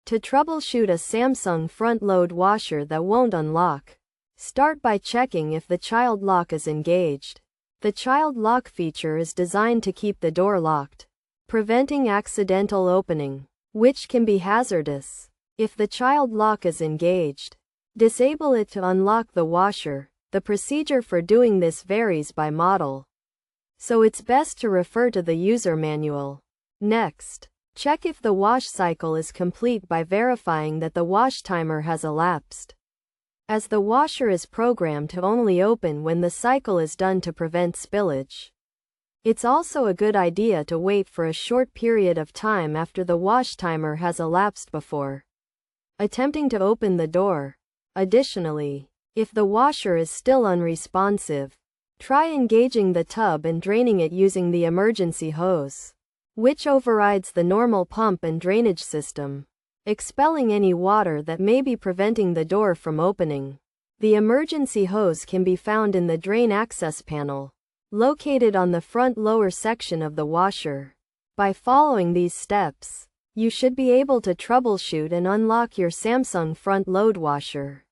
To troubleshoot a Samsung front-load washer that won't unlock, start by checking if the child lock is engaged. The child lock feature is designed to keep the door locked, preventing accidental opening, which can be hazardous. If the child lock is engaged, disable it to unlock the washer. The procedure for doing this varies by model, so it's best to refer to the user manual. Next, check if the wash cycle is complete by verifying that the wash timer has elapsed, as the washer is programmed to only open when the cycle is done to prevent spillage. It's also a good idea to wait for a short period of time after the wash timer has elapsed before attempting to open the door. Additionally, if the washer is still unresponsive, try engaging the tub and draining it using the emergency hose, which overrides the normal pump and drainage system, expelling any water that may be preventing the door from opening. The emergency hose can be found in the drain access panel, located on the front lower section of the washer. By following these steps, you should be able to troubleshoot and unlock your Samsung front load washer.